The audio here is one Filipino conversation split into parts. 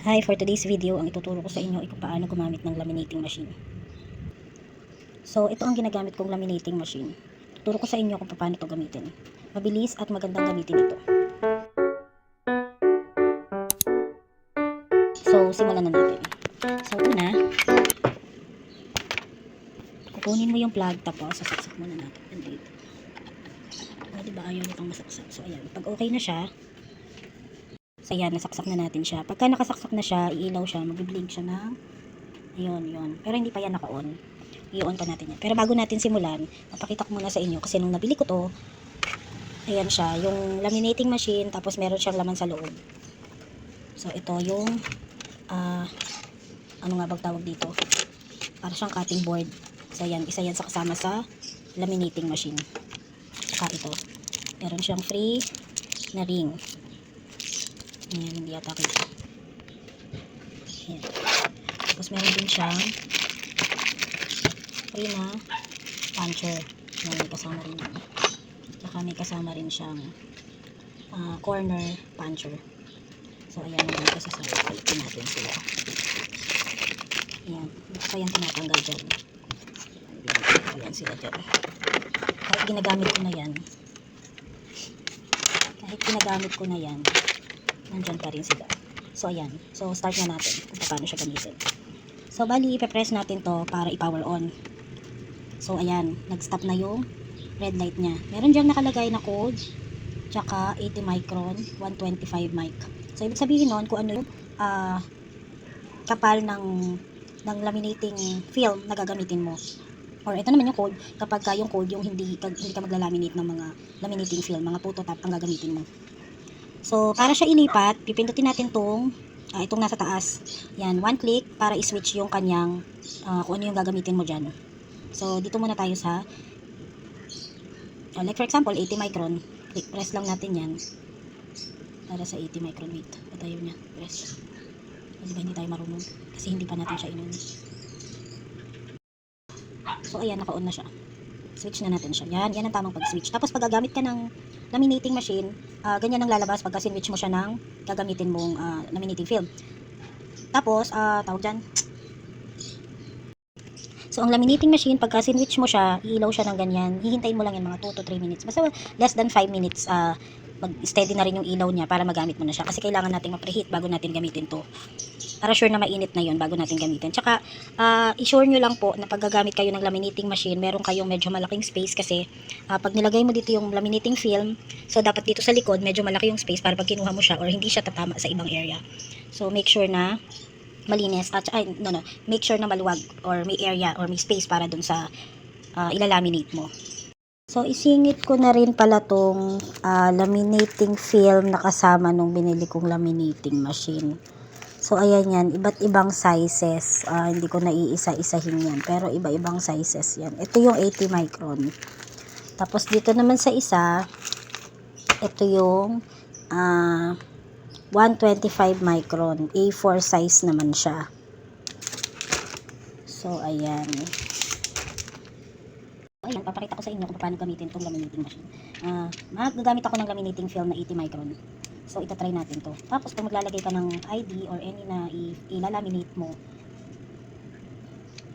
Hi, for today's video, ang ituturo ko sa inyo ay kung paano gumamit ng laminating machine. So, ito ang ginagamit kong laminating machine. Tuturo ko sa inyo kung paano ito gamitin. Mabilis at magandang gamitin ito. So, simulan na natin. So, una, kukunin mo yung plug, tapos sasaksak muna natin. Andito. O, diba ayaw nitong masaksak. So, ayan. Pag okay na siya, so, ayan, nasaksak na natin siya. Pagka nakasaksak na siya, iilaw siya, mag-blink siya ng yun. Pero hindi pa yan naka-on. I-on pa natin yan. Pero bago natin simulan, papakita ko muna sa inyo kasi nung nabili ko to, ayan siya, yung laminating machine, tapos meron siyang laman sa loob. So, ito yung ano nga bang tawag dito? Para siyang cutting board. So, ayan, isa yan sa kasama sa laminating machine. Saka ito. Meron siyang free na ring. Ayan, hindi yata kita. Ayan. Tapos meron din siyang free na puncher. Ayan, may kasama rin yun. Tsaka may kasama rin siyang corner puncher. So, ayan, dito sa side. Palitin natin sila. Ayan, dito pa yan tinatanggal dyan. Ayan sila dyan. Kahit ginagamit ko na yan, nandyan pa rin sila. So, ayan. So, start na natin kung paano siya gamitin. So, bali, ipe-press natin to para i-power on. So, ayan. Nag-stop na yung red light niya. Meron dyan nakalagay na code, tsaka 80 micron, 125 mic. So, ibig sabihin nun, kung ano yung kapal ng laminating film na gagamitin mo. Or ito naman yung code, kapag yung code yung hindi ka magla-laminate ng mga laminating film, mga phototop ang gagamitin mo. So, para siya ilipat, pipindutin natin itong nasa taas. Yan, one click para i-switch yung kanyang kung ano yung gagamitin mo dyan. So, dito muna tayo sa like for example, 80 micron. Click, press lang natin yan. Para sa 80 micron, wait. Patayo niya, press. Diba hindi tayo marunong? Kasi hindi pa natin siya inon. So, ayan, naka-on na siya. Switch na natin siya. Yan ang tamang pag-switch. Tapos, pag gagamit ka ng laminating machine, ganyan ang lalabas pagka sinwitch mo siya ng gagamitin mong laminating film. Tapos, tawag dyan. So, ang laminating machine, pagka sinwitch mo siya, iilaw siya ng ganyan. Hihintayin mo lang yan mga 2 to 3 minutes. Basta less than 5 minutes, mag-steady na rin yung ilaw niya para magamit mo na siya. Kasi kailangan natin ma-preheat bago natin gamitin to. Para sure na mainit na yun bago natin gamitin. Tsaka, i-sure nyo lang po na pag gagamit kayo ng laminating machine, meron kayong medyo malaking space kasi pag nilagay mo dito yung laminating film, so dapat dito sa likod, medyo malaki yung space para pag kinuha mo siya or hindi siya tatama sa ibang area. So, make sure na malinis at make sure na maluwag or may area or may space para dun sa ilalaminate mo. So, isingit ko na rin pala tong laminating film na kasama nung binili kong laminating machine. So, ayan yan. Iba't ibang sizes. Hindi ko na iisa-isahin yan. Pero, iba-ibang sizes yan. Ito yung 80 micron. Tapos, dito naman sa isa, ito yung 125 micron. A4 size naman siya. So, ayan. Ayan, papakita ko sa inyo kung paano gamitin itong laminating machine. Magagamit ako ng laminating film na 80 micron. So, itatry natin to. Tapos, kung maglalagay ka ng ID or any na ilalaminate mo,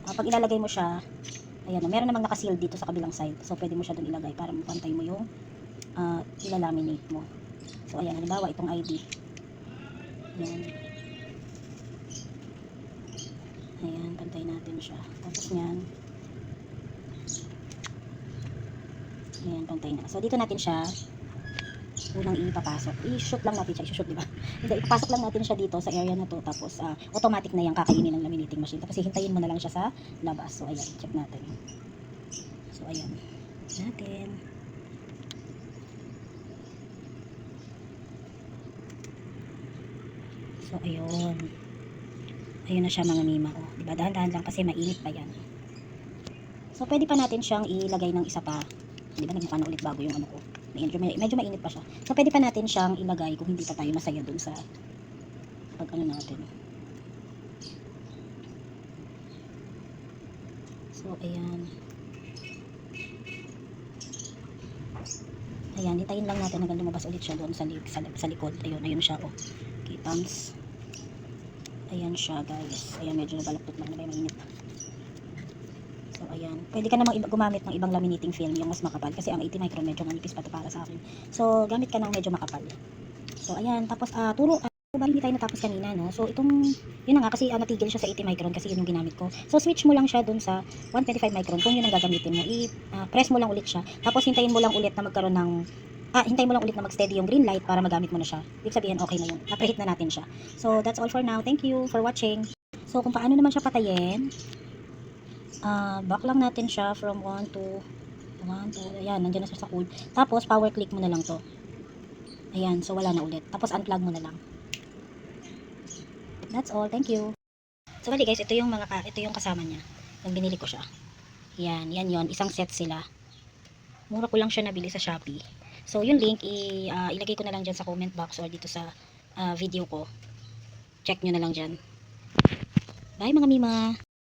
pag ilalagay mo siya, ayan, meron namang nakaseal dito sa kabilang side. So, pwede mo siya dun ilagay para mapantay mo yung ilalaminate mo. So, ayan, halimbawa, itong ID. Ayan. Ayan, pantay natin siya. Tapos niyan, ayan, pantay na. So, dito natin siya unang ipapasok. I-shoot lang natin siya. I-shoot, diba? Hindi, ipapasok lang natin siya dito sa area na to. Tapos, automatic na yung kakainin ng laminating machine. Tapos, hihintayin mo na lang siya sa labas. So, ayan. Check natin. So, ayan. Natin. So, ayun. Ayun na siya mga mima. Oh, diba? Dahan-dahan lang kasi mainit pa yan. So, pwede pa natin siyang ilagay ng isa pa. Diba? Nagmukha na ulit bago yung ano ko. Medyo mainit pa siya. So, pwede pa natin siyang ilagay kung hindi pa tayo masaya dun sa pag ano natin. So, ayan. Ayan, hintayin lang natin hanggang lumabas ulit siya doon sa likod. Ayun siya. Oh. Okay, thumbs. Ayan siya guys. Ayan, medyo nabalaktot na ba yung mainit. So ayan, pwede ka namang gumamit ng ibang laminating film, yung mas makapal, kasi ang 80 micron medyo manipis pa to para sa akin. So gamit ka ng medyo makapal. So ayan, tapos bali hindi tayo natapos kanina, no? So itong, yun na nga, kasi natigil siya sa 80 micron kasi yun yung ginamit ko. So switch mo lang siya dun sa 125 micron kung yun ang gagamitin mo. Press mo lang ulit siya. Tapos hintayin mo lang ulit na magkaroon ng, hintayin mo lang ulit na mag-steady yung green light para magamit mo na siya. Ibig sabihin, okay na yun. Na-preheat na natin siya. So that's all for now. Thank you for watching. So kung paano naman siya patayin, back lang natin siya from 1 to, ayan, nandiyan na siya sa cool. Tapos power click mo na lang to. Ayan, so wala na ulit. Tapos unplug mo na lang. That's all. Thank you. So bali guys, ito yung kasama niya. Yung binili ko siya. Yan yon, isang set sila. Mura ko lang siya nabili sa Shopee. So yung link ilagay ko na lang diyan sa comment box or dito sa video ko. Check nyo na lang diyan. Bye mga Mima.